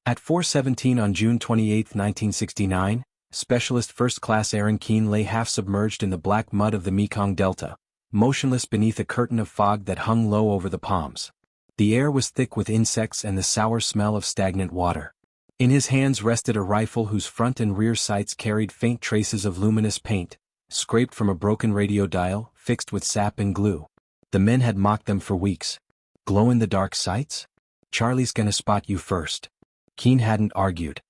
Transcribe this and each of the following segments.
At 4:17 on June 28, 1969, Specialist First Class Aaron Keene lay half-submerged in the black mud of the Mekong Delta, motionless beneath a curtain of fog that hung low over the palms. The air was thick with insects and the sour smell of stagnant water. In his hands rested a rifle whose front and rear sights carried faint traces of luminous paint, scraped from a broken radio dial, fixed with sap and glue. The men had mocked them for weeks. Glow-in-the-dark sights? Charlie's gonna spot you first. Keene hadn't argued.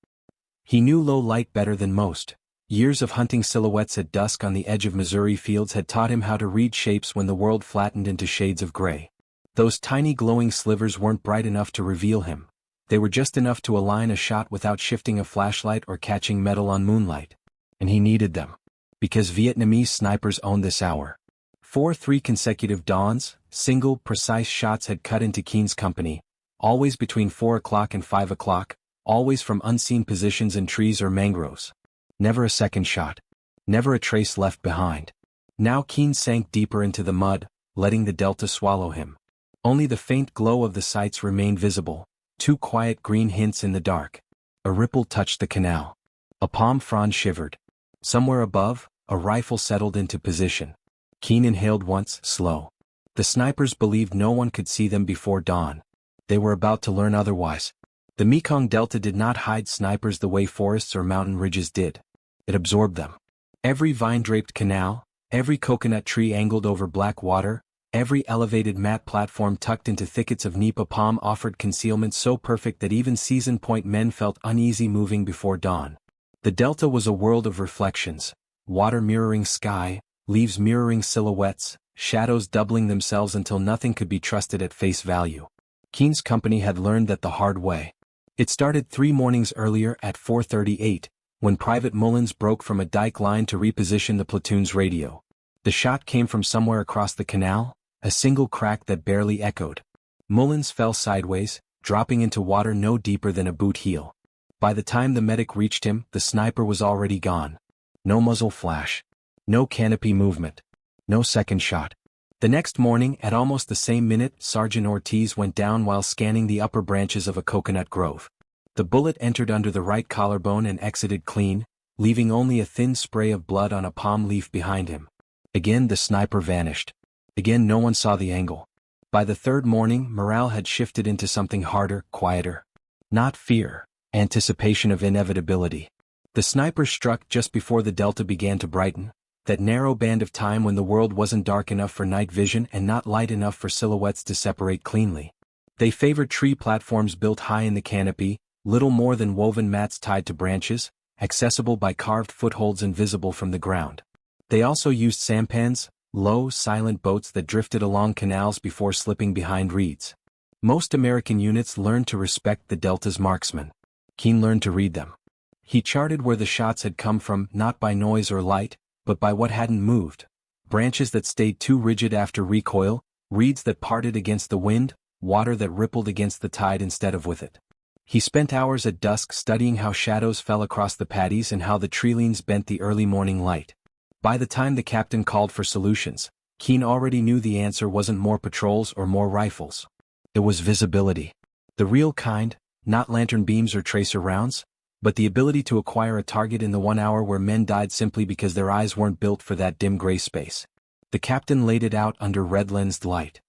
He knew low light better than most. Years of hunting silhouettes at dusk on the edge of Missouri fields had taught him how to read shapes when the world flattened into shades of gray. Those tiny glowing slivers weren't bright enough to reveal him. They were just enough to align a shot without shifting a flashlight or catching metal on moonlight. And he needed them. Because Vietnamese snipers owned this hour. 3 consecutive dawns, single, precise shots had cut into Keene's company, always between 4 o'clock and 5 o'clock, always from unseen positions in trees or mangroves. Never a second shot. Never a trace left behind. Now Keene sank deeper into the mud, letting the delta swallow him. Only the faint glow of the sights remained visible, 2 quiet green hints in the dark. A ripple touched the canal. A palm frond shivered. Somewhere above, a rifle settled into position. Keene inhaled once, slow. The snipers believed no one could see them before dawn. They were about to learn otherwise. The Mekong Delta did not hide snipers the way forests or mountain ridges did. It absorbed them. Every vine-draped canal, every coconut tree angled over black water, every elevated mat platform tucked into thickets of nipa palm offered concealment so perfect that even seasoned point men felt uneasy moving before dawn. The Delta was a world of reflections, water mirroring sky, leaves mirroring silhouettes, shadows doubling themselves until nothing could be trusted at face value. Keene's company had learned that the hard way. It started 3 mornings earlier at 4:38, when Private Mullins broke from a dike line to reposition the platoon's radio. The shot came from somewhere across the canal, a single crack that barely echoed. Mullins fell sideways, dropping into water no deeper than a boot heel. By the time the medic reached him, the sniper was already gone. No muzzle flash. No canopy movement. No second shot. The next morning, at almost the same minute, Sergeant Ortiz went down while scanning the upper branches of a coconut grove. The bullet entered under the right collarbone and exited clean, leaving only a thin spray of blood on a palm leaf behind him. Again the sniper vanished. Again no one saw the angle. By the 3rd morning, morale had shifted into something harder, quieter. Not fear, anticipation of inevitability. The sniper struck just before the Delta began to brighten, that narrow band of time when the world wasn't dark enough for night vision and not light enough for silhouettes to separate cleanly. They favored tree platforms built high in the canopy, little more than woven mats tied to branches, accessible by carved footholds and visible from the ground. They also used sampans, low, silent boats that drifted along canals before slipping behind reeds. Most American units learned to respect the Delta's marksmen. Keene learned to read them. He charted where the shots had come from, not by noise or light, but by what hadn't moved. Branches that stayed too rigid after recoil, reeds that parted against the wind, water that rippled against the tide instead of with it. He spent hours at dusk studying how shadows fell across the paddies and how the treelines bent the early morning light. By the time the captain called for solutions, Keene already knew the answer wasn't more patrols or more rifles. It was visibility. The real kind, not lantern beams or tracer rounds, but the ability to acquire a target in the 1 hour where men died simply because their eyes weren't built for that dim gray space. The captain laid it out under red-lensed light.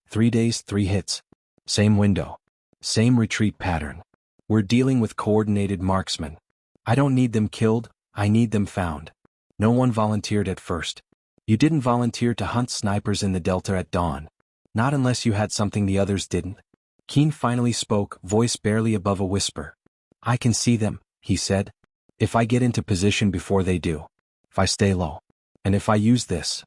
3 days, 3 hits. Same window. Same retreat pattern. We're dealing with coordinated marksmen. I don't need them killed, I need them found. No one volunteered at first. You didn't volunteer to hunt snipers in the Delta at dawn. Not unless you had something the others didn't. Keene finally spoke, voice barely above a whisper. I can see them, he said. If I get into position before they do. If I stay low. And if I use this.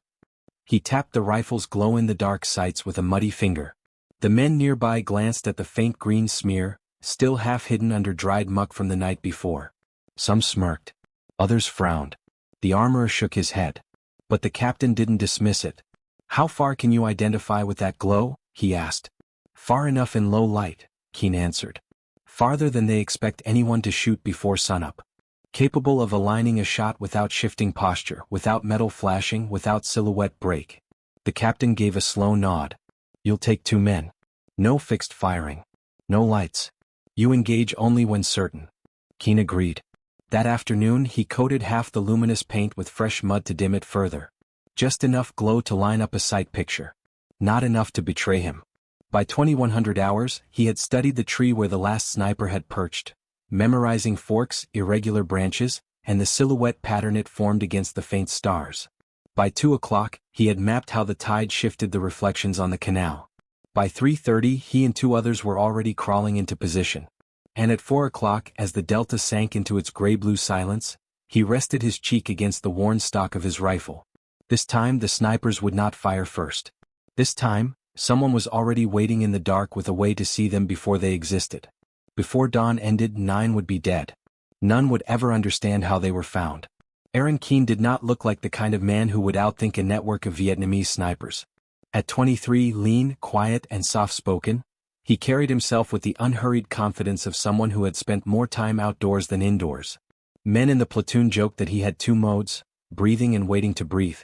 He tapped the rifle's glow-in-the-dark sights with a muddy finger. The men nearby glanced at the faint green smear, still half hidden under dried muck from the night before. Some smirked. Others frowned. The armorer shook his head. But the captain didn't dismiss it. How far can you identify with that glow? He asked. Far enough in low light, Keene answered. Farther than they expect anyone to shoot before sunup. Capable of aligning a shot without shifting posture, without metal flashing, without silhouette break. The captain gave a slow nod. You'll take 2 men. No fixed firing. No lights. You engage only when certain. Keen agreed. That afternoon he coated half the luminous paint with fresh mud to dim it further. Just enough glow to line up a sight picture. Not enough to betray him. By 2100 hours, he had studied the tree where the last sniper had perched, memorizing forks, irregular branches, and the silhouette pattern it formed against the faint stars. By 2 o'clock, he had mapped how the tide shifted the reflections on the canal. By 3:30 he and 2 others were already crawling into position. And at 4 o'clock, as the delta sank into its gray-blue silence, he rested his cheek against the worn stock of his rifle. This time the snipers would not fire first. This time, someone was already waiting in the dark with a way to see them before they existed. Before dawn ended, 9 would be dead. None would ever understand how they were found. Aaron Keen did not look like the kind of man who would outthink a network of Vietnamese snipers. At 23, lean, quiet, and soft-spoken, he carried himself with the unhurried confidence of someone who had spent more time outdoors than indoors. Men in the platoon joked that he had 2 modes, breathing and waiting to breathe.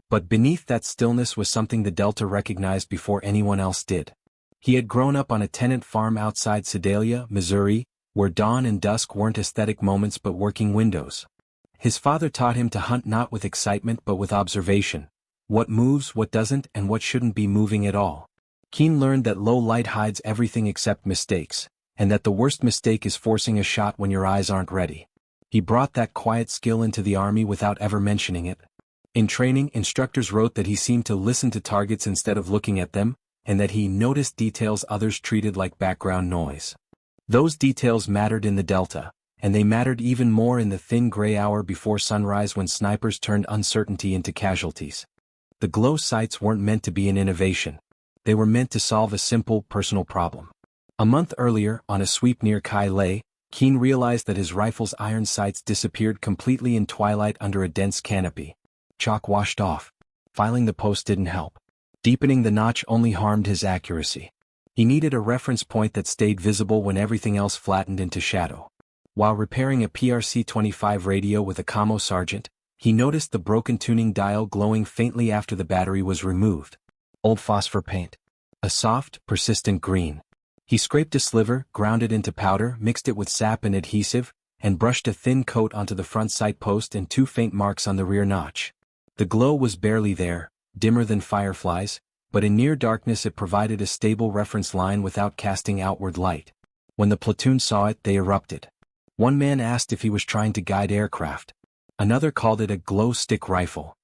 But beneath that stillness was something the Delta recognized before anyone else did. He had grown up on a tenant farm outside Sedalia, Missouri, where dawn and dusk weren't aesthetic moments but working windows. His father taught him to hunt not with excitement but with observation. What moves, what doesn't, and what shouldn't be moving at all. Keen learned that low light hides everything except mistakes, and that the worst mistake is forcing a shot when your eyes aren't ready. He brought that quiet skill into the army without ever mentioning it. In training, instructors wrote that he seemed to listen to targets instead of looking at them, and that he noticed details others treated like background noise. Those details mattered in the Delta, and they mattered even more in the thin gray hour before sunrise when snipers turned uncertainty into casualties. The glow sights weren't meant to be an innovation. They were meant to solve a simple, personal problem. A month earlier, on a sweep near Kai Lei, Keen realized that his rifle's iron sights disappeared completely in twilight under a dense canopy. Chalk washed off. Filing the post didn't help. Deepening the notch only harmed his accuracy. He needed a reference point that stayed visible when everything else flattened into shadow. While repairing a PRC-25 radio with a commo sergeant, he noticed the broken tuning dial glowing faintly after the battery was removed. Old phosphor paint. A soft, persistent green. He scraped a sliver, ground it into powder, mixed it with sap and adhesive, and brushed a thin coat onto the front sight post and 2 faint marks on the rear notch. The glow was barely there, dimmer than fireflies, but in near darkness it provided a stable reference line without casting outward light. When the platoon saw it, they erupted. One man asked if he was trying to guide aircraft. Another called it a glow stick rifle.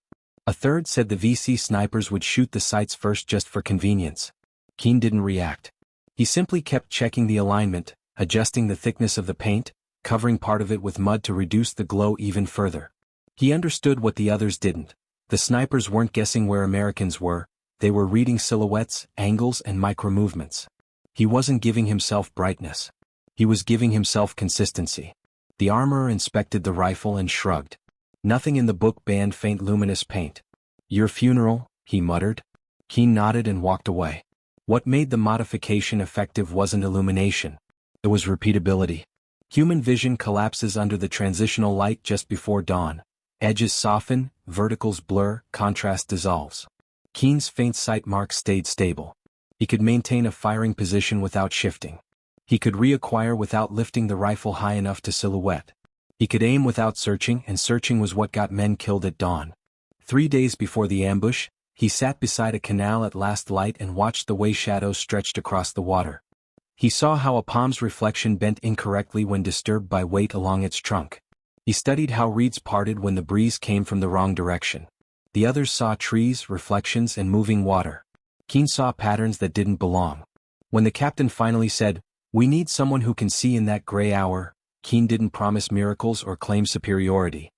A third said the VC snipers would shoot the sights first just for convenience. Keen didn't react. He simply kept checking the alignment, adjusting the thickness of the paint, covering part of it with mud to reduce the glow even further. He understood what the others didn't. The snipers weren't guessing where Americans were, they were reading silhouettes, angles, and micro-movements. He wasn't giving himself brightness. He was giving himself consistency. The armorer inspected the rifle and shrugged. Nothing in the book banned faint luminous paint. Your funeral, he muttered. Keen nodded and walked away. What made the modification effective wasn't illumination. It was repeatability. Human vision collapses under the transitional light just before dawn. Edges soften, verticals blur, contrast dissolves. Keen's faint sight marks stayed stable. He could maintain a firing position without shifting. He could reacquire without lifting the rifle high enough to silhouette. He could aim without searching, and searching was what got men killed at dawn. 3 days before the ambush, he sat beside a canal at last light and watched the way shadows stretched across the water. He saw how a palm's reflection bent incorrectly when disturbed by weight along its trunk. He studied how reeds parted when the breeze came from the wrong direction. The others saw trees, reflections, and moving water. Keen saw patterns that didn't belong. When the captain finally said, "We need someone who can see in that gray hour," Keen didn't promise miracles or claim superiority.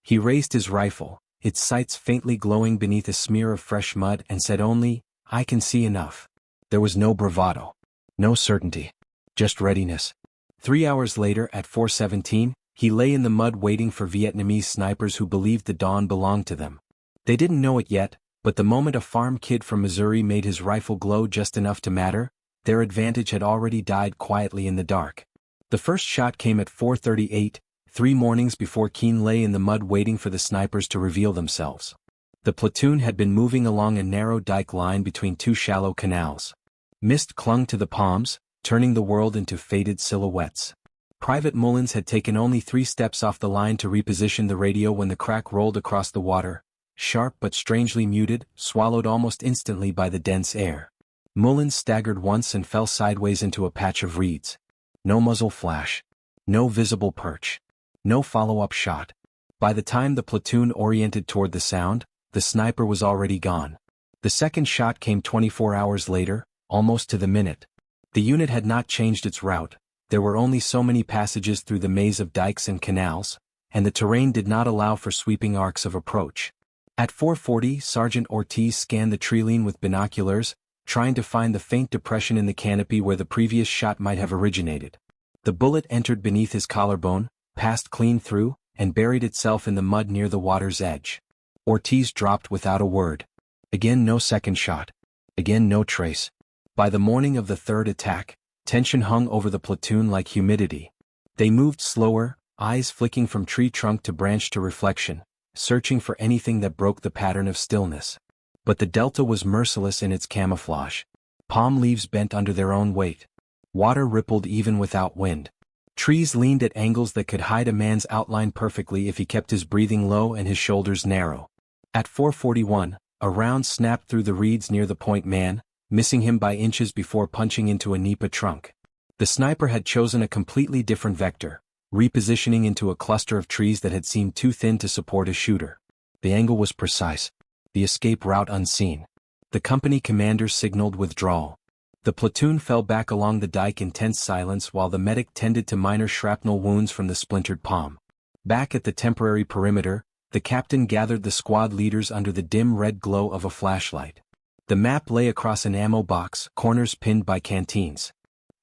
He raised his rifle, its sights faintly glowing beneath a smear of fresh mud, and said only, "I can see enough." There was no bravado. No certainty. Just readiness. 3 hours later, at 4:17, he lay in the mud waiting for Vietnamese snipers who believed the dawn belonged to them. They didn't know it yet, but the moment a farm kid from Missouri made his rifle glow just enough to matter, their advantage had already died quietly in the dark. The first shot came at 4:38, 3 mornings before Keen lay in the mud waiting for the snipers to reveal themselves. The platoon had been moving along a narrow dike line between 2 shallow canals. Mist clung to the palms, turning the world into faded silhouettes. Private Mullins had taken only 3 steps off the line to reposition the radio when the crack rolled across the water, sharp but strangely muted, swallowed almost instantly by the dense air. Mullins staggered once and fell sideways into a patch of reeds. No muzzle flash. No visible perch. No follow-up shot. By the time the platoon oriented toward the sound, the sniper was already gone. The second shot came 24 hours later, almost to the minute. The unit had not changed its route. There were only so many passages through the maze of dikes and canals, and the terrain did not allow for sweeping arcs of approach. At 4:40, Sergeant Ortiz scanned the treeline with binoculars, trying to find the faint depression in the canopy where the previous shot might have originated. The bullet entered beneath his collarbone, passed clean through, and buried itself in the mud near the water's edge. Ortiz dropped without a word. Again no second shot. Again no trace. By the morning of the third attack, tension hung over the platoon like humidity. They moved slower, eyes flicking from tree trunk to branch to reflection, searching for anything that broke the pattern of stillness. But the delta was merciless in its camouflage. Palm leaves bent under their own weight. Water rippled even without wind. Trees leaned at angles that could hide a man's outline perfectly if he kept his breathing low and his shoulders narrow. At 4:41, a round snapped through the reeds near the point man, missing him by inches before punching into a nipa trunk. The sniper had chosen a completely different vector, repositioning into a cluster of trees that had seemed too thin to support a shooter. The angle was precise. The escape route unseen. The company commander signaled withdrawal. The platoon fell back along the dike in tense silence while the medic tended to minor shrapnel wounds from the splintered palm. Back at the temporary perimeter, the captain gathered the squad leaders under the dim red glow of a flashlight. The map lay across an ammo box, corners pinned by canteens.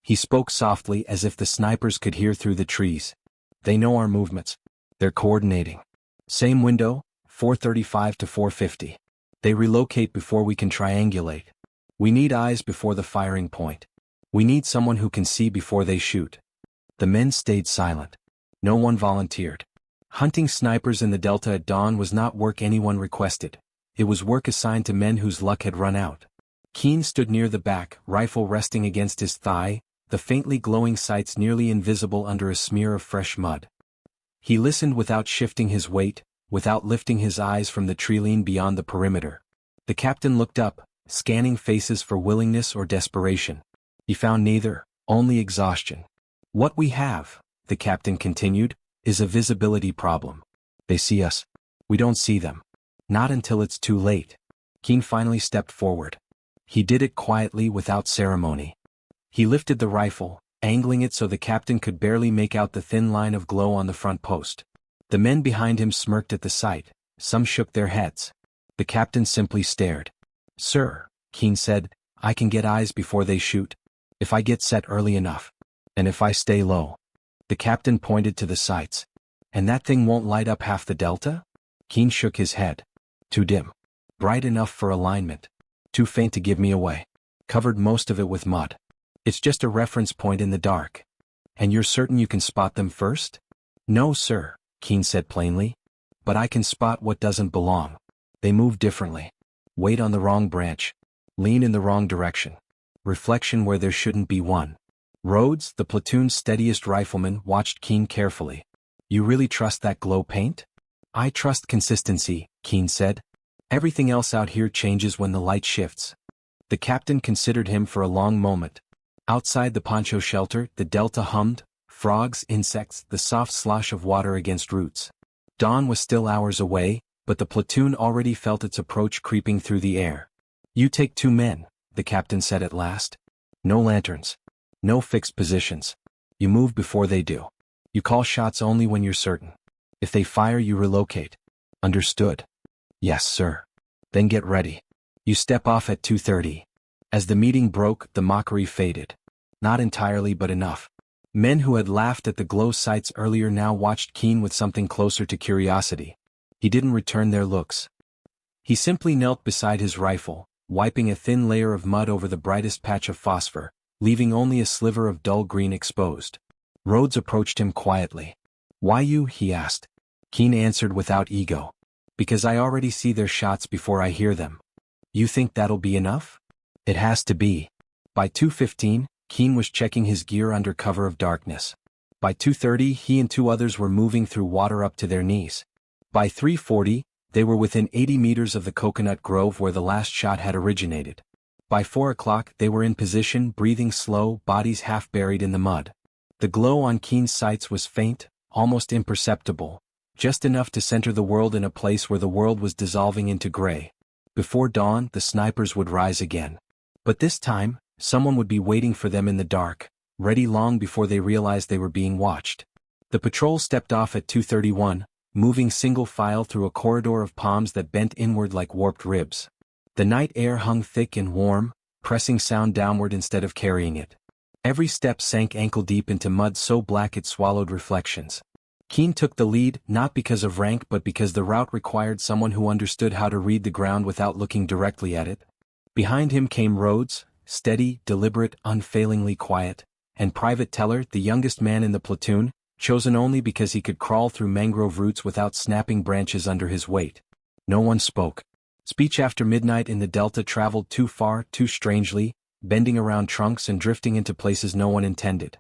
He spoke softly as if the snipers could hear through the trees. They know our movements. They're coordinating. Same window, 4:35 to 4:50. They relocate before we can triangulate. We need eyes before the firing point. We need someone who can see before they shoot. The men stayed silent. No one volunteered. Hunting snipers in the Delta at dawn was not work anyone requested. It was work assigned to men whose luck had run out. Keene stood near the back, rifle resting against his thigh, the faintly glowing sights nearly invisible under a smear of fresh mud. He listened without shifting his weight, without lifting his eyes from the treeline beyond the perimeter. The captain looked up, scanning faces for willingness or desperation. He found neither, only exhaustion. What we have, the captain continued, is a visibility problem. They see us. We don't see them. Not until it's too late. Keene finally stepped forward. He did it quietly without ceremony. He lifted the rifle, angling it so the captain could barely make out the thin line of glow on the front post. The men behind him smirked at the sight, some shook their heads. The captain simply stared. "Sir," Keene said, "I can get eyes before they shoot. If I get set early enough. And if I stay low." The captain pointed to the sights. "And that thing won't light up half the delta?" Keene shook his head. "Too dim. Bright enough for alignment. Too faint to give me away. Covered most of it with mud. It's just a reference point in the dark. And you're certain you can spot them first?" "No, sir," Keene said plainly. "But I can spot what doesn't belong. They move differently. Wait on the wrong branch. Lean in the wrong direction. Reflection where there shouldn't be one." Rhodes, the platoon's steadiest rifleman, watched Keene carefully. "You really trust that glow paint?" "I trust consistency," Keene said. "Everything else out here changes when the light shifts." The captain considered him for a long moment. Outside the poncho shelter, the delta hummed, frogs, insects, the soft slosh of water against roots. Dawn was still hours away, but the platoon already felt its approach creeping through the air. "You take 2 men," the captain said at last. "No lanterns. No fixed positions. You move before they do. You call shots only when you're certain. If they fire, you relocate. Understood?" "Yes, sir." "Then get ready. You step off at 2:30. As the meeting broke, the mockery faded. Not entirely, but enough. Men who had laughed at the glow sights earlier now watched Keene with something closer to curiosity. He didn't return their looks. He simply knelt beside his rifle, wiping a thin layer of mud over the brightest patch of phosphor, leaving only a sliver of dull green exposed. Rhodes approached him quietly. "Why you?" he asked. Keene answered without ego. "Because I already see their shots before I hear them." "You think that'll be enough?" "It has to be." By 2:15, Keen was checking his gear under cover of darkness. By 2:30 he and 2 others were moving through water up to their knees. By 3:40, they were within 80 meters of the coconut grove where the last shot had originated. By 4 o'clock they were in position, breathing slow, bodies half buried in the mud. The glow on Keen's sights was faint, almost imperceptible, just enough to center the world in a place where the world was dissolving into gray. Before dawn, the snipers would rise again. But this time, someone would be waiting for them in the dark, ready long before they realized they were being watched. The patrol stepped off at 2:31, moving single file through a corridor of palms that bent inward like warped ribs. The night air hung thick and warm, pressing sound downward instead of carrying it. Every step sank ankle-deep into mud so black it swallowed reflections. Keen took the lead, not because of rank but because the route required someone who understood how to read the ground without looking directly at it. Behind him came Rhodes, steady, deliberate, unfailingly quiet, and Private Teller, the youngest man in the platoon, chosen only because he could crawl through mangrove roots without snapping branches under his weight. No one spoke. Speech after midnight in the delta traveled too far, too strangely, bending around trunks and drifting into places no one intended.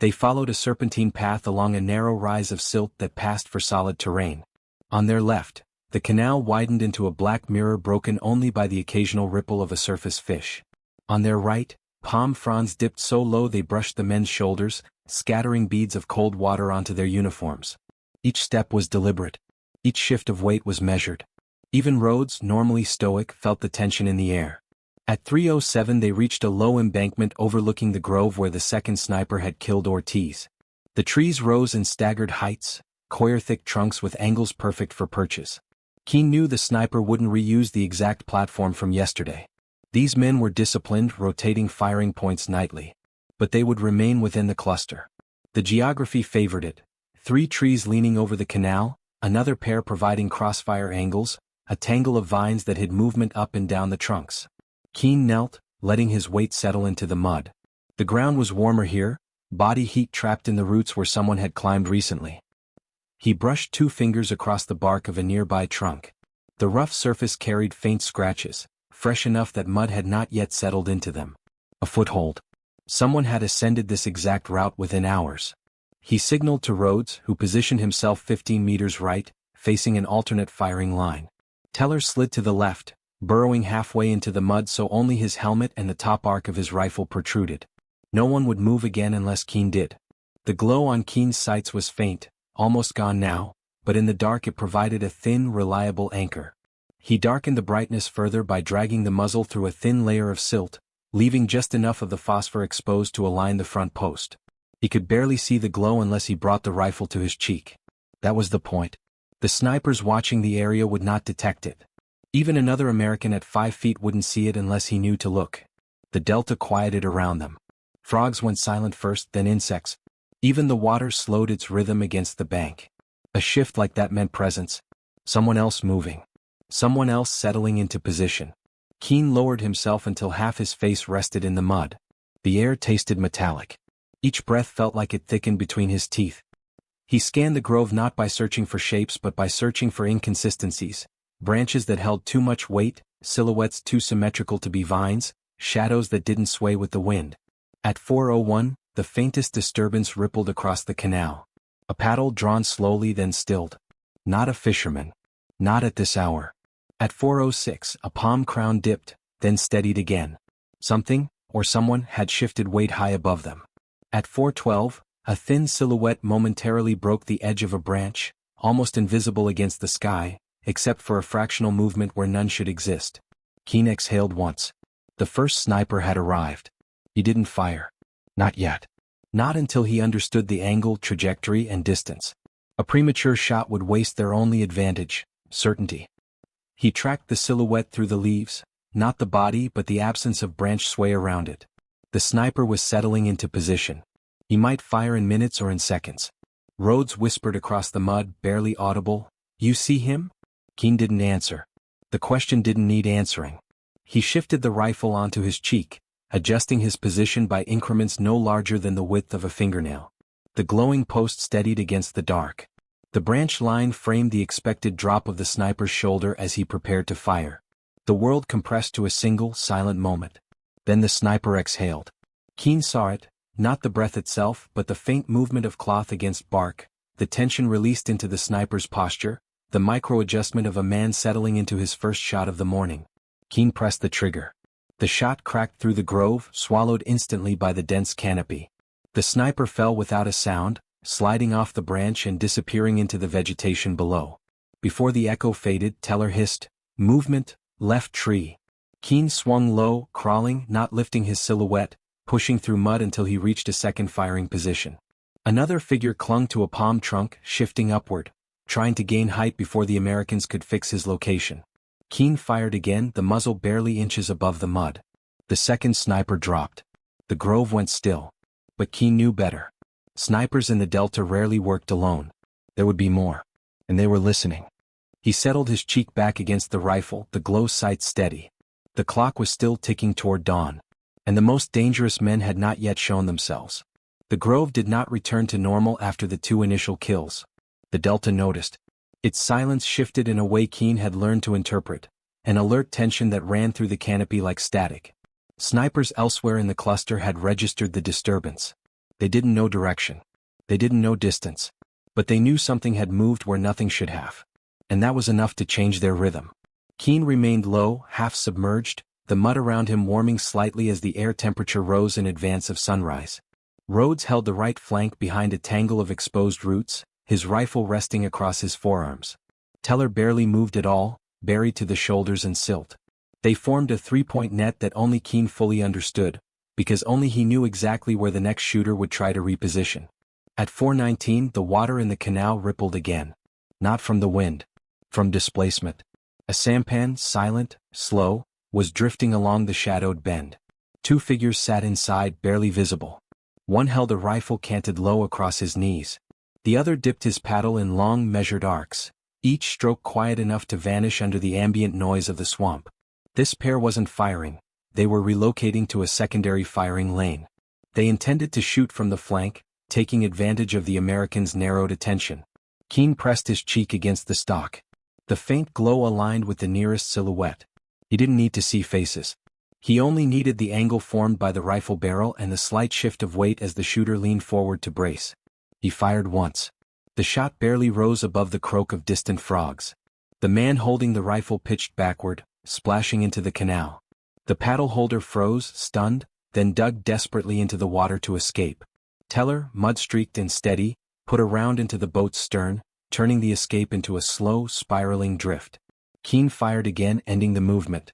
They followed a serpentine path along a narrow rise of silt that passed for solid terrain. On their left, the canal widened into a black mirror broken only by the occasional ripple of a surface fish. On their right, palm fronds dipped so low they brushed the men's shoulders, scattering beads of cold water onto their uniforms. Each step was deliberate. Each shift of weight was measured. Even Rhodes, normally stoic, felt the tension in the air. At 3:07 they reached a low embankment overlooking the grove where the second sniper had killed Ortiz. The trees rose in staggered heights, coir-thick trunks with angles perfect for perches. Keen knew the sniper wouldn't reuse the exact platform from yesterday. These men were disciplined, rotating firing points nightly. But they would remain within the cluster. The geography favored it. 3 trees leaning over the canal, another pair providing crossfire angles, a tangle of vines that hid movement up and down the trunks. Keen knelt, letting his weight settle into the mud. The ground was warmer here, body heat trapped in the roots where someone had climbed recently. He brushed 2 fingers across the bark of a nearby trunk. The rough surface carried faint scratches, fresh enough that mud had not yet settled into them. A foothold. Someone had ascended this exact route within hours. He signaled to Rhodes, who positioned himself 15 meters right, facing an alternate firing line. Teller slid to the left, burrowing halfway into the mud so only his helmet and the top arc of his rifle protruded. No one would move again unless Keen did. The glow on Keen's sights was faint, almost gone now, but in the dark it provided a thin, reliable anchor. He darkened the brightness further by dragging the muzzle through a thin layer of silt, leaving just enough of the phosphor exposed to align the front post. He could barely see the glow unless he brought the rifle to his cheek. That was the point. The snipers watching the area would not detect it. Even another American at 5 feet wouldn't see it unless he knew to look. The delta quieted around them. Frogs went silent first, then insects. Even the water slowed its rhythm against the bank. A shift like that meant presence. Someone else moving. Someone else settling into position. Keen lowered himself until half his face rested in the mud. The air tasted metallic. Each breath felt like it thickened between his teeth. He scanned the grove not by searching for shapes but by searching for inconsistencies. Branches that held too much weight, silhouettes too symmetrical to be vines, shadows that didn't sway with the wind. At 4:01, the faintest disturbance rippled across the canal. A paddle drawn slowly then stilled. Not a fisherman. Not at this hour. At 4:06, a palm crown dipped, then steadied again. Something, or someone, had shifted weight high above them. At 4:12, a thin silhouette momentarily broke the edge of a branch, almost invisible against the sky, except for a fractional movement where none should exist. Keen exhaled once. The first sniper had arrived. He didn't fire. Not yet. Not until he understood the angle, trajectory, and distance. A premature shot would waste their only advantage, certainty. He tracked the silhouette through the leaves, not the body but the absence of branch sway around it. The sniper was settling into position. He might fire in minutes or in seconds. Rhodes whispered across the mud, barely audible, "You see him?" Keen didn't answer. The question didn't need answering. He shifted the rifle onto his cheek, adjusting his position by increments no larger than the width of a fingernail. The glowing post steadied against the dark. The branch line framed the expected drop of the sniper's shoulder as he prepared to fire. The world compressed to a single, silent moment. Then the sniper exhaled. Keen saw it, not the breath itself but the faint movement of cloth against bark, the tension released into the sniper's posture, the micro-adjustment of a man settling into his first shot of the morning. Keen pressed the trigger. The shot cracked through the grove, swallowed instantly by the dense canopy. The sniper fell without a sound, sliding off the branch and disappearing into the vegetation below. Before the echo faded, Teller hissed, "Movement, left tree." Keen swung low, crawling, not lifting his silhouette, pushing through mud until he reached a second firing position. Another figure clung to a palm trunk, shifting upward, trying to gain height before the Americans could fix his location. Keen fired again, the muzzle barely inches above the mud. The second sniper dropped. The grove went still. But Keen knew better. Snipers in the Delta rarely worked alone. There would be more. And they were listening. He settled his cheek back against the rifle, the glow sight steady. The clock was still ticking toward dawn. And the most dangerous men had not yet shown themselves. The grove did not return to normal after the two initial kills. The Delta noticed. Its silence shifted in a way Keen had learned to interpret, an alert tension that ran through the canopy like static. Snipers elsewhere in the cluster had registered the disturbance. They didn't know direction. They didn't know distance. But they knew something had moved where nothing should have. And that was enough to change their rhythm. Keen remained low, half submerged, the mud around him warming slightly as the air temperature rose in advance of sunrise. Rhodes held the right flank behind a tangle of exposed roots, his rifle resting across his forearms. Teller barely moved at all, buried to the shoulders in silt. They formed a three-point net that only Keen fully understood, because only he knew exactly where the next shooter would try to reposition. At 4:19 the water in the canal rippled again. Not from the wind. From displacement. A sampan, silent, slow, was drifting along the shadowed bend. Two figures sat inside, barely visible. One held a rifle canted low across his knees. The other dipped his paddle in long, measured arcs, each stroke quiet enough to vanish under the ambient noise of the swamp. This pair wasn't firing. They were relocating to a secondary firing lane. They intended to shoot from the flank, taking advantage of the Americans' narrowed attention. Keen pressed his cheek against the stock. The faint glow aligned with the nearest silhouette. He didn't need to see faces. He only needed the angle formed by the rifle barrel and the slight shift of weight as the shooter leaned forward to brace. He fired once. The shot barely rose above the croak of distant frogs. The man holding the rifle pitched backward, splashing into the canal. The paddle holder froze, stunned, then dug desperately into the water to escape. Teller, mud-streaked and steady, put a round into the boat's stern, turning the escape into a slow, spiraling drift. Keen fired again, ending the movement.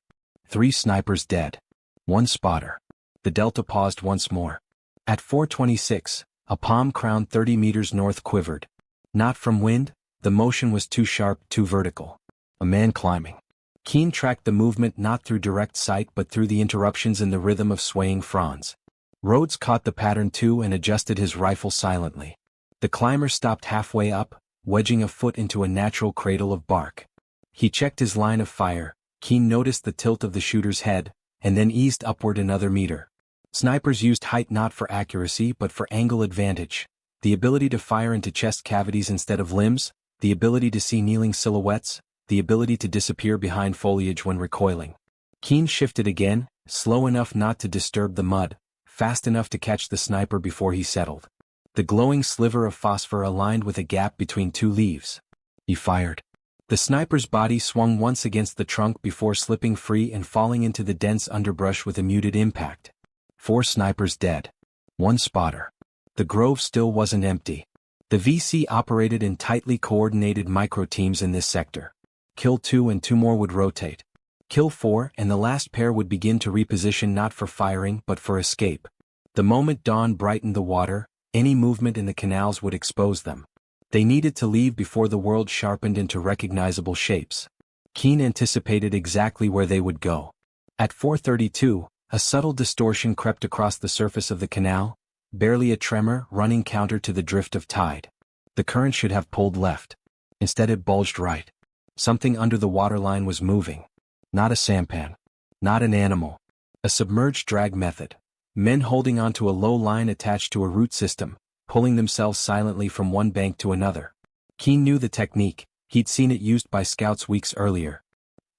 3 snipers dead. 1 spotter. The Delta paused once more. At 4:26, a palm crown 30 meters north quivered. Not from wind, the motion was too sharp, too vertical. A man climbing. Keen tracked the movement not through direct sight but through the interruptions in the rhythm of swaying fronds. Rhodes caught the pattern too and adjusted his rifle silently. The climber stopped halfway up, wedging a foot into a natural cradle of bark. He checked his line of fire. Keen noticed the tilt of the shooter's head, and then eased upward another meter. Snipers used height not for accuracy but for angle advantage, the ability to fire into chest cavities instead of limbs, the ability to see kneeling silhouettes, the ability to disappear behind foliage when recoiling. Keen shifted again, slow enough not to disturb the mud, fast enough to catch the sniper before he settled. The glowing sliver of phosphor aligned with a gap between 2 leaves. He fired. The sniper's body swung once against the trunk before slipping free and falling into the dense underbrush with a muted impact. 4 snipers dead. 1 spotter. The grove still wasn't empty. The VC operated in tightly coordinated micro-teams in this sector. Kill 2 and 2 more would rotate. Kill 4 and the last pair would begin to reposition not for firing but for escape. The moment dawn brightened the water, any movement in the canals would expose them. They needed to leave before the world sharpened into recognizable shapes. Keen anticipated exactly where they would go. At 4:32, a subtle distortion crept across the surface of the canal, barely a tremor running counter to the drift of tide. The current should have pulled left. Instead it bulged right. Something under the waterline was moving. Not a sampan. Not an animal. A submerged drag method. Men holding onto a low line attached to a root system, pulling themselves silently from one bank to another. Keen knew the technique, he'd seen it used by scouts weeks earlier.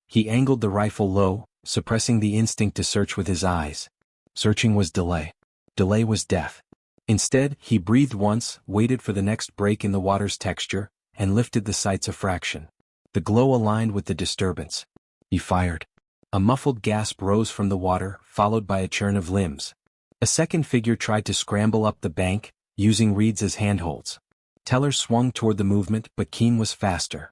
He angled the rifle low, suppressing the instinct to search with his eyes. Searching was delay. Delay was death. Instead, he breathed once, waited for the next break in the water's texture, and lifted the sights a fraction. The glow aligned with the disturbance. He fired. A muffled gasp rose from the water, followed by a churn of limbs. A second figure tried to scramble up the bank, using reeds as handholds. Teller swung toward the movement, but Keane was faster.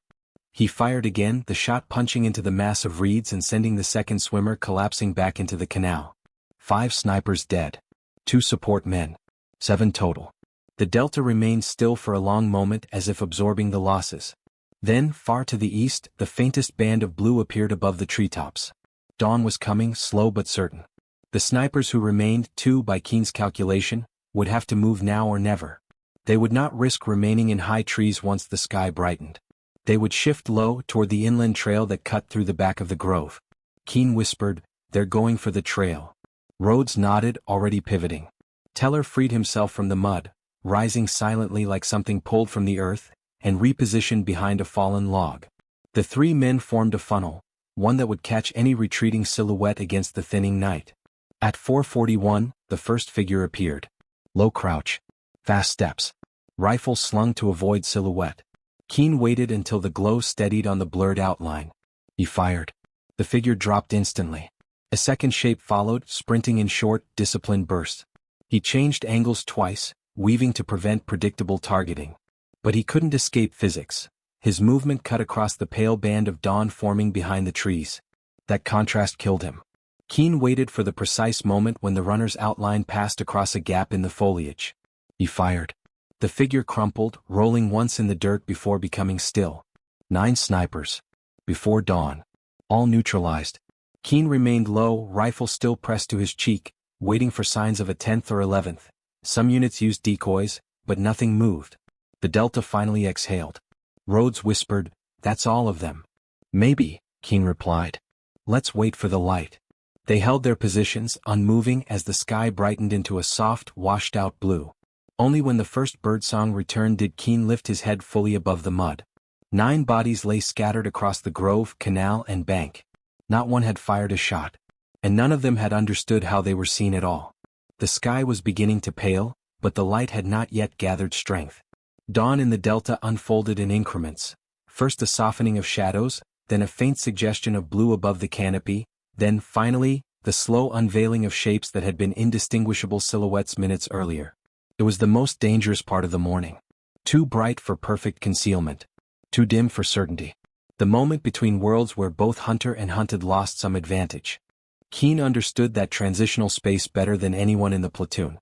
He fired again, the shot punching into the mass of reeds and sending the second swimmer collapsing back into the canal. 5 snipers dead. 2 support men. 7 total. The delta remained still for a long moment as if absorbing the losses. Then, far to the east, the faintest band of blue appeared above the treetops. Dawn was coming, slow but certain. The snipers who remained, 2 by Keane's calculation, would have to move now or never. They would not risk remaining in high trees once the sky brightened. They would shift low toward the inland trail that cut through the back of the grove. Keane whispered, "They're going for the trail." Rhodes nodded, already pivoting. Teller freed himself from the mud, rising silently like something pulled from the earth, and repositioned behind a fallen log. The 3 men formed a funnel, one that would catch any retreating silhouette against the thinning night. At 4:41, the first figure appeared. Low crouch. Fast steps. Rifle slung to avoid silhouette. Keane waited until the glow steadied on the blurred outline. He fired. The figure dropped instantly. A second shape followed, sprinting in short, disciplined bursts. He changed angles twice, weaving to prevent predictable targeting. But he couldn't escape physics. His movement cut across the pale band of dawn forming behind the trees. That contrast killed him. Keane waited for the precise moment when the runner's outline passed across a gap in the foliage. He fired. The figure crumpled, rolling once in the dirt before becoming still. 9 snipers. Before dawn. All neutralized. Keane remained low, rifle still pressed to his cheek, waiting for signs of a 10th or 11th. Some units used decoys, but nothing moved. The delta finally exhaled. Rhodes whispered, "That's all of them." "Maybe," Keane replied. "Let's wait for the light." They held their positions, unmoving as the sky brightened into a soft, washed-out blue. Only when the first birdsong returned did Keane lift his head fully above the mud. 9 bodies lay scattered across the grove, canal, and bank. Not one had fired a shot. And none of them had understood how they were seen at all. The sky was beginning to pale, but the light had not yet gathered strength. Dawn in the delta unfolded in increments. First a softening of shadows, then a faint suggestion of blue above the canopy, then, finally, the slow unveiling of shapes that had been indistinguishable silhouettes minutes earlier. It was the most dangerous part of the morning. Too bright for perfect concealment. Too dim for certainty. The moment between worlds where both hunter and hunted lost some advantage. Keane understood that transitional space better than anyone in the platoon.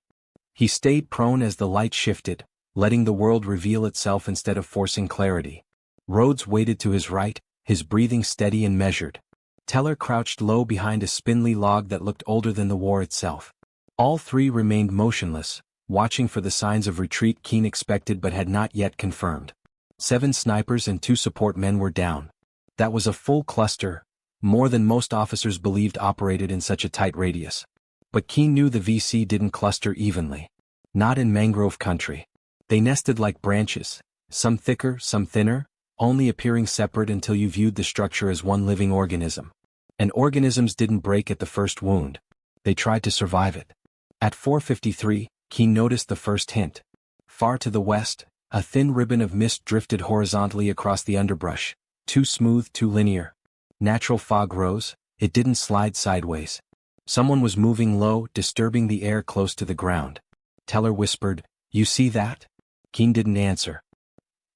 He stayed prone as the light shifted, letting the world reveal itself instead of forcing clarity. Rhodes waited to his right, his breathing steady and measured. Teller crouched low behind a spindly log that looked older than the war itself. All 3 remained motionless, watching for the signs of retreat Keane expected but had not yet confirmed. 7 snipers and 2 support men were down. That was a full cluster, more than most officers believed operated in such a tight radius. But Keane knew the VC didn't cluster evenly. Not in mangrove country. They nested like branches, some thicker, some thinner, only appearing separate until you viewed the structure as one living organism. And organisms didn't break at the first wound. They tried to survive it. At 4:53, Keane noticed the first hint. Far to the west, a thin ribbon of mist drifted horizontally across the underbrush, too smooth, too linear. Natural fog rose, it didn't slide sideways. Someone was moving low, disturbing the air close to the ground. Teller whispered, "You see that?" Keane didn't answer.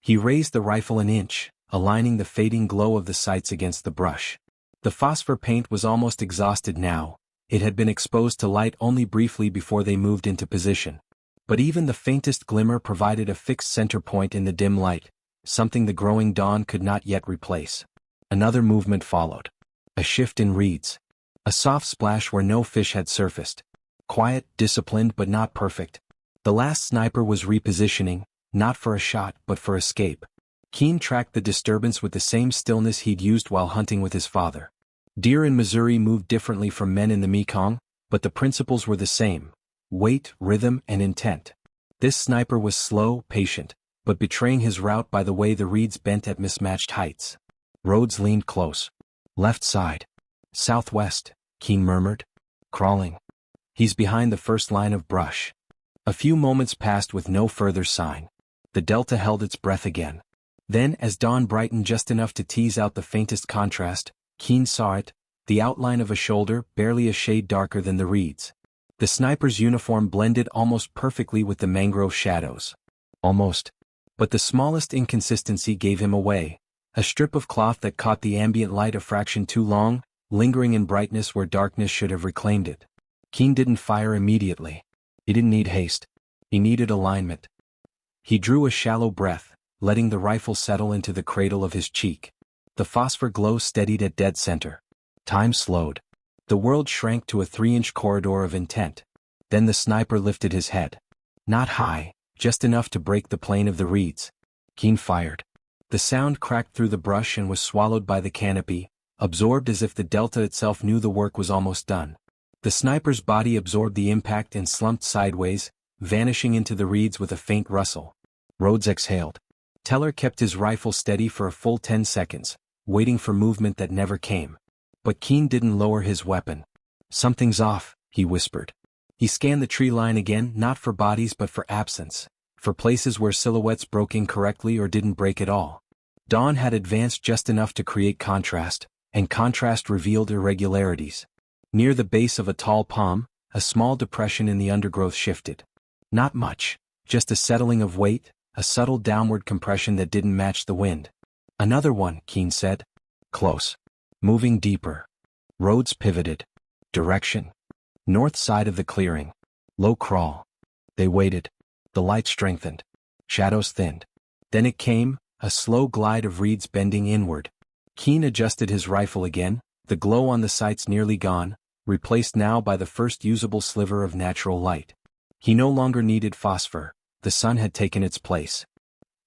He raised the rifle an inch, aligning the fading glow of the sights against the brush. The phosphor paint was almost exhausted now. It had been exposed to light only briefly before they moved into position. But even the faintest glimmer provided a fixed center point in the dim light, something the growing dawn could not yet replace. Another movement followed. A shift in reeds. A soft splash where no fish had surfaced. Quiet, disciplined but not perfect. The last sniper was repositioning, not for a shot but for escape. Keane tracked the disturbance with the same stillness he'd used while hunting with his father. Deer in Missouri moved differently from men in the Mekong, but the principles were the same: weight, rhythm, and intent. This sniper was slow, patient, but betraying his route by the way the reeds bent at mismatched heights. Rhodes leaned close. Left side. Southwest, Keane murmured. Crawling. He's behind the first line of brush. A few moments passed with no further sign. The delta held its breath again. Then, as dawn brightened just enough to tease out the faintest contrast, Keen saw it, the outline of a shoulder barely a shade darker than the reeds. The sniper's uniform blended almost perfectly with the mangrove shadows. Almost. But the smallest inconsistency gave him away. A strip of cloth that caught the ambient light a fraction too long, lingering in brightness where darkness should have reclaimed it. Keen didn't fire immediately. He didn't need haste. He needed alignment. He drew a shallow breath, letting the rifle settle into the cradle of his cheek. The phosphor glow steadied at dead center. Time slowed. The world shrank to a 3-inch corridor of intent. Then the sniper lifted his head. Not high, just enough to break the plane of the reeds. Keen fired. The sound cracked through the brush and was swallowed by the canopy, absorbed as if the delta itself knew the work was almost done. The sniper's body absorbed the impact and slumped sideways, vanishing into the reeds with a faint rustle. Rhodes exhaled. Teller kept his rifle steady for a full 10 seconds, waiting for movement that never came. But Keen didn't lower his weapon. "Something's off," he whispered. He scanned the tree line again, not for bodies but for absence, for places where silhouettes broke incorrectly or didn't break at all. Dawn had advanced just enough to create contrast, and contrast revealed irregularities. Near the base of a tall palm, a small depression in the undergrowth shifted. Not much, just a settling of weight, a subtle downward compression that didn't match the wind. "Another one," Keen said. "Close. Moving deeper." Rhodes pivoted. Direction. North side of the clearing. Low crawl. They waited. The light strengthened. Shadows thinned. Then it came, a slow glide of reeds bending inward. Keen adjusted his rifle again, the glow on the sights nearly gone, replaced now by the first usable sliver of natural light. He no longer needed phosphor. The sun had taken its place.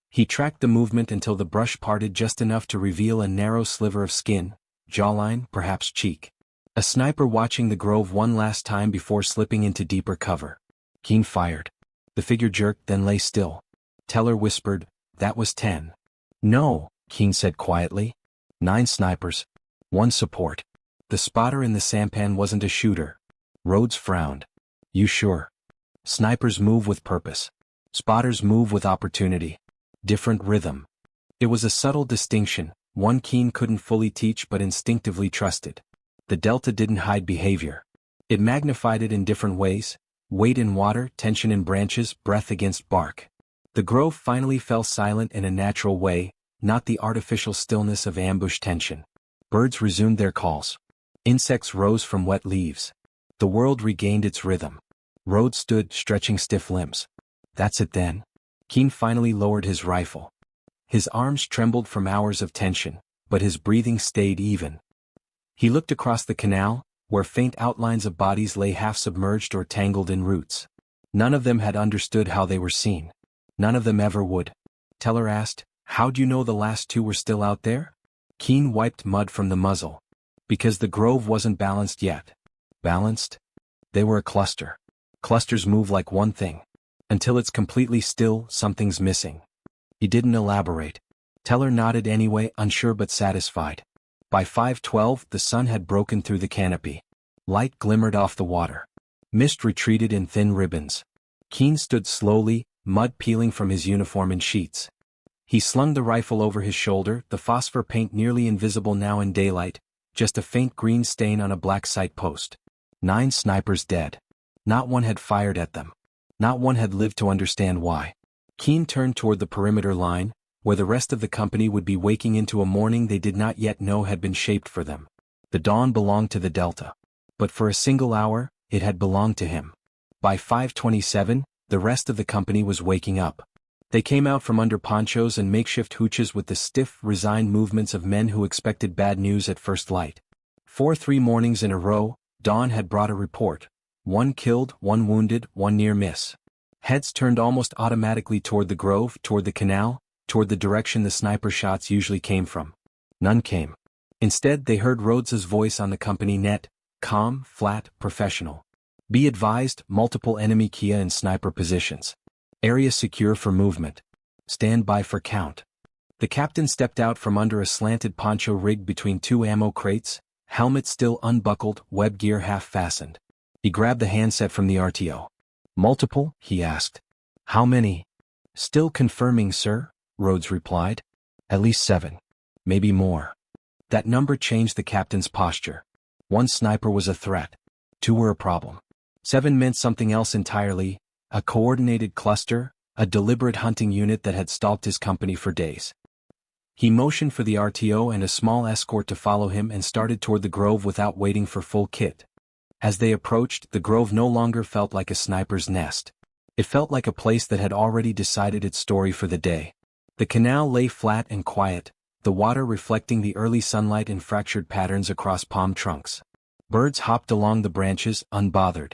He tracked the movement until the brush parted just enough to reveal a narrow sliver of skin, jawline, perhaps cheek. A sniper watching the grove one last time before slipping into deeper cover. Keen fired. The figure jerked, then lay still. Teller whispered, "That was 10. "No," Keen said quietly. 9 snipers. 1 support. The spotter in the sampan wasn't a shooter. Rhodes frowned. "You sure?" Snipers move with purpose. Spotters move with opportunity. Different rhythm. It was a subtle distinction, one Keen couldn't fully teach but instinctively trusted. The delta didn't hide behavior. It magnified it in different ways: weight in water, tension in branches, breath against bark. The grove finally fell silent in a natural way, not the artificial stillness of ambush tension. Birds resumed their calls. Insects rose from wet leaves. The world regained its rhythm. Rhodes stood, stretching stiff limbs. "That's it then." Keen finally lowered his rifle. His arms trembled from hours of tension, but his breathing stayed even. He looked across the canal, where faint outlines of bodies lay half submerged or tangled in roots. None of them had understood how they were seen. None of them ever would. Teller asked, "How'd you know the last 2 were still out there?" Keen wiped mud from the muzzle. "Because the grove wasn't balanced yet." Balanced? They were a cluster. Clusters move like one thing. Until it's completely still, something's missing. He didn't elaborate. Teller nodded anyway, unsure but satisfied. By 5:12, the sun had broken through the canopy. Light glimmered off the water. Mist retreated in thin ribbons. Keen stood slowly, mud peeling from his uniform in sheets. He slung the rifle over his shoulder, the phosphor paint nearly invisible now in daylight, just a faint green stain on a black sight post. 9 snipers dead. Not one had fired at them. Not one had lived to understand why. Keen turned toward the perimeter line, where the rest of the company would be waking into a morning they did not yet know had been shaped for them. The dawn belonged to the Delta. But for a single hour, it had belonged to him. By 5:27, the rest of the company was waking up. They came out from under ponchos and makeshift hooches with the stiff, resigned movements of men who expected bad news at first light. 3 mornings in a row, dawn had brought a report. 1 killed, 1 wounded, 1 near miss. Heads turned almost automatically toward the grove, toward the canal, toward the direction the sniper shots usually came from. None came. Instead, they heard Rhodes's voice on the company net, calm, flat, professional. "Be advised, multiple enemy Kia in sniper positions. Area secure for movement. Stand by for count." The captain stepped out from under a slanted poncho rigged between 2 ammo crates, helmet still unbuckled, web gear half fastened. He grabbed the handset from the RTO. Multiple? He asked. How many? Still confirming, sir, Rhodes replied. At least 7. Maybe more. That number changed the captain's posture. 1 sniper was a threat. 2 were a problem. 7 meant something else entirely, a coordinated cluster, a deliberate hunting unit that had stalked his company for days. He motioned for the RTO and a small escort to follow him and started toward the grove without waiting for full kit. As they approached, the grove no longer felt like a sniper's nest. It felt like a place that had already decided its story for the day. The canal lay flat and quiet, the water reflecting the early sunlight in fractured patterns across palm trunks. Birds hopped along the branches, unbothered.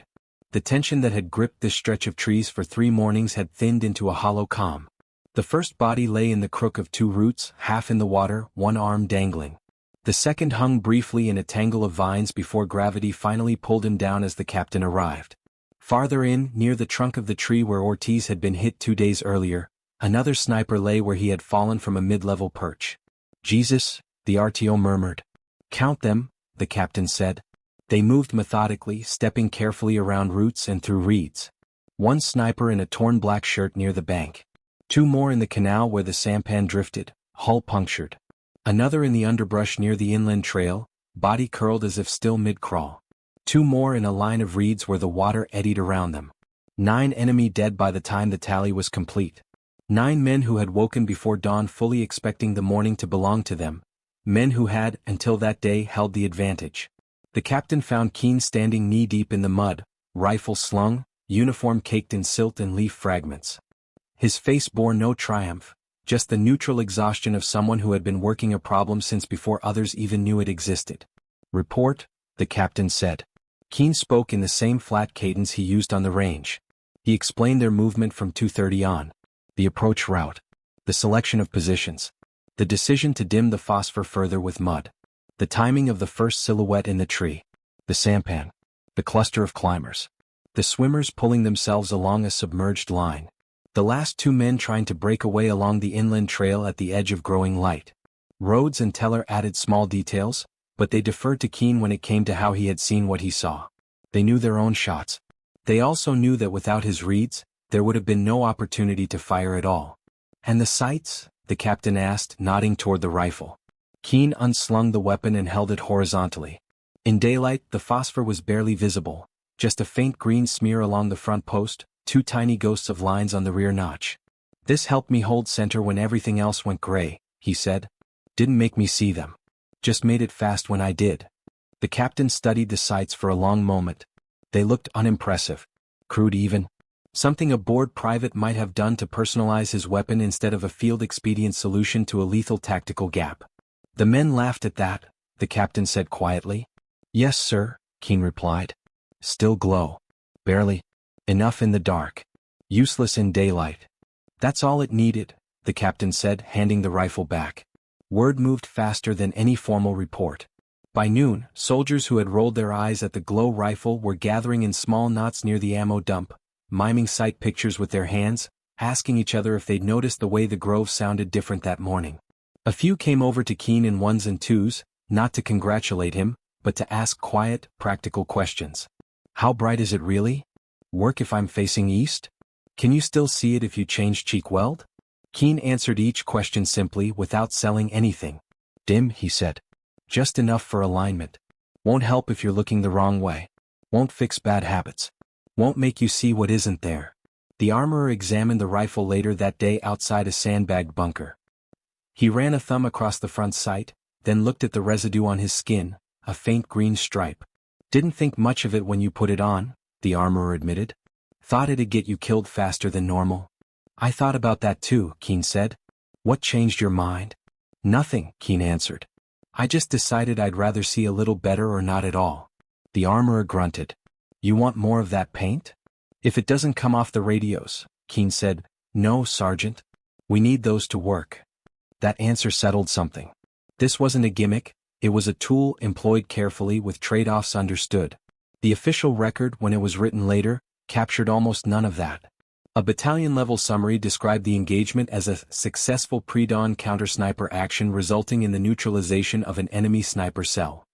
The tension that had gripped this stretch of trees for 3 mornings had thinned into a hollow calm. The first body lay in the crook of 2 roots, half in the water, one arm dangling. The second hung briefly in a tangle of vines before gravity finally pulled him down as the captain arrived. Farther in, near the trunk of the tree where Ortiz had been hit 2 days earlier, another sniper lay where he had fallen from a mid-level perch. Jesus, the RTO murmured. Count them, the captain said. They moved methodically, stepping carefully around roots and through reeds. 1 sniper in a torn black shirt near the bank. 2 more in the canal where the sampan drifted, hull punctured. Another in the underbrush near the inland trail, body curled as if still mid-crawl. 2 more in a line of reeds where the water eddied around them. 9 enemy dead by the time the tally was complete. 9 men who had woken before dawn fully expecting the morning to belong to them. Men who had, until that day, held the advantage. The captain found Keane standing knee-deep in the mud, rifle slung, uniform caked in silt and leaf fragments. His face bore no triumph, just the neutral exhaustion of someone who had been working a problem since before others even knew it existed. Report, the captain said. Keane spoke in the same flat cadence he used on the range. He explained their movement from 2:30 on. The approach route. The selection of positions. The decision to dim the phosphor further with mud. The timing of the first silhouette in the tree. The sampan. The cluster of climbers. The swimmers pulling themselves along a submerged line. The last 2 men trying to break away along the inland trail at the edge of growing light. Rhodes and Teller added small details, but they deferred to Keane when it came to how he had seen what he saw. They knew their own shots. They also knew that without his reads, there would have been no opportunity to fire at all. And the sights? The captain asked, nodding toward the rifle. Keane unslung the weapon and held it horizontally. In daylight, the phosphor was barely visible, just a faint green smear along the front post, 2 tiny ghosts of lines on the rear notch. This helped me hold center when everything else went gray, he said. Didn't make me see them. Just made it fast when I did. The captain studied the sights for a long moment. They looked unimpressive. Crude even. Something a bored private might have done to personalize his weapon instead of a field-expedient solution to a lethal tactical gap. The men laughed at that, the captain said quietly. Yes, sir, Keane replied. Still glow. Barely. Enough in the dark. Useless in daylight. That's all it needed, the captain said, handing the rifle back. Word moved faster than any formal report. By noon, soldiers who had rolled their eyes at the glow rifle were gathering in small knots near the ammo dump, miming sight pictures with their hands, asking each other if they'd noticed the way the grove sounded different that morning. A few came over to Keane in 1s and 2s, not to congratulate him, but to ask quiet, practical questions. How bright is it really? Work if I'm facing east? Can you still see it if you change cheek weld? Keane answered each question simply without selling anything. Dim, he said. Just enough for alignment. Won't help if you're looking the wrong way. Won't fix bad habits. Won't make you see what isn't there. The armorer examined the rifle later that day outside a sandbagged bunker. He ran a thumb across the front sight, then looked at the residue on his skin, a faint green stripe. Didn't think much of it when you put it on, the armorer admitted. Thought it'd get you killed faster than normal. I thought about that too, Keane said. What changed your mind? Nothing, Keane answered. I just decided I'd rather see a little better or not at all. The armorer grunted. You want more of that paint? If it doesn't come off the radios, Keane said. No, Sergeant. We need those to work. That answer settled something. This wasn't a gimmick, it was a tool employed carefully with trade-offs understood. The official record, when it was written later, captured almost none of that. A battalion-level summary described the engagement as a successful pre-dawn counter-sniper action resulting in the neutralization of an enemy sniper cell.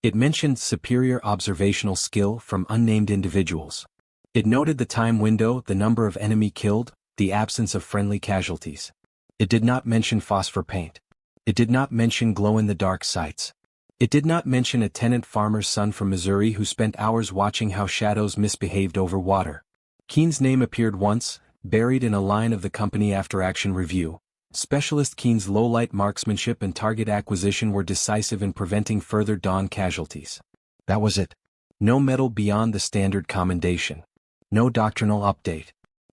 It mentioned superior observational skill from unnamed individuals. It noted the time window, the number of enemy killed, the absence of friendly casualties. It did not mention phosphor paint. It did not mention glow-in-the-dark sights. It did not mention a tenant farmer's son from Missouri who spent hours watching how shadows misbehaved over water. Keene's name appeared once, buried in a line of the company after-action review. Specialist Keene's low-light marksmanship and target acquisition were decisive in preventing further dawn casualties. That was it. No medal beyond the standard commendation. No doctrinal update.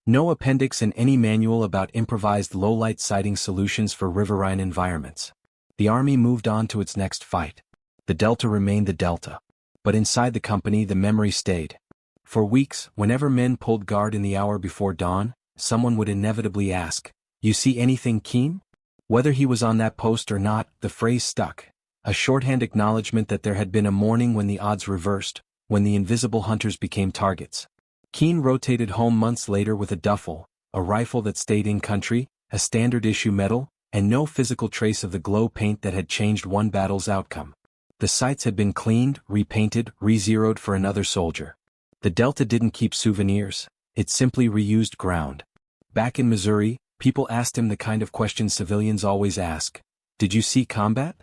No appendix in any manual about improvised low-light sighting solutions for riverine environments. The Army moved on to its next fight. The Delta remained the Delta. But inside the company the memory stayed. For weeks, whenever men pulled guard in the hour before dawn, someone would inevitably ask, "You see anything, Keene?" Whether he was on that post or not, the phrase stuck. A shorthand acknowledgement that there had been a morning when the odds reversed, when the invisible hunters became targets. Keene rotated home months later with a duffel, a rifle that stayed in country, a standard-issue medal, and no physical trace of the glow paint that had changed one battle's outcome. The sights had been cleaned, repainted, re-zeroed for another soldier. The Delta didn't keep souvenirs, it simply reused ground. Back in Missouri, people asked him the kind of questions civilians always ask. Did you see combat?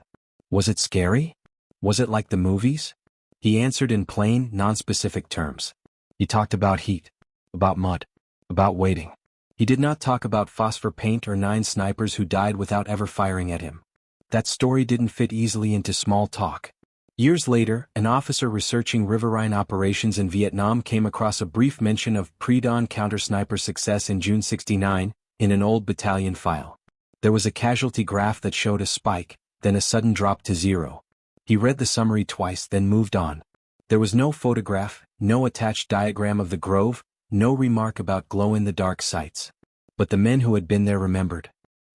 Was it scary? Was it like the movies? He answered in plain, non-specific terms. He talked about heat, about mud, about waiting. He did not talk about phosphor paint or 9 snipers who died without ever firing at him. That story didn't fit easily into small talk. Years later, an officer researching riverine operations in Vietnam came across a brief mention of pre-dawn counter-sniper success in June '69, in an old battalion file. There was a casualty graph that showed a spike, then a sudden drop to 0. He read the summary twice, then moved on. There was no photograph, no attached diagram of the grove, no remark about glow-in-the-dark sights. But the men who had been there remembered.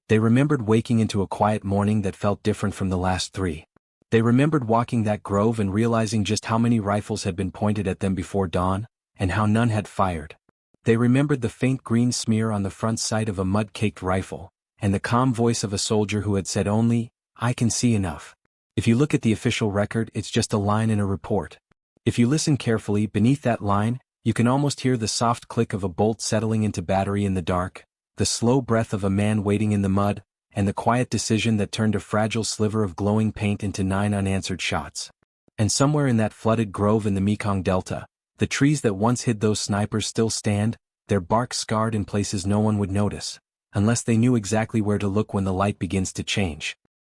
They remembered waking into a quiet morning that felt different from the last 3. They remembered walking that grove and realizing just how many rifles had been pointed at them before dawn, and how none had fired. They remembered the faint green smear on the front sight of a mud-caked rifle, and the calm voice of a soldier who had said only, "I can see enough." If you look at the official record, it's just a line in a report. If you listen carefully, beneath that line, you can almost hear the soft click of a bolt settling into battery in the dark, the slow breath of a man waiting in the mud, and the quiet decision that turned a fragile sliver of glowing paint into 9 unanswered shots. And somewhere in that flooded grove in the Mekong Delta, the trees that once hid those snipers still stand, their bark scarred in places no one would notice, unless they knew exactly where to look when the light begins to change.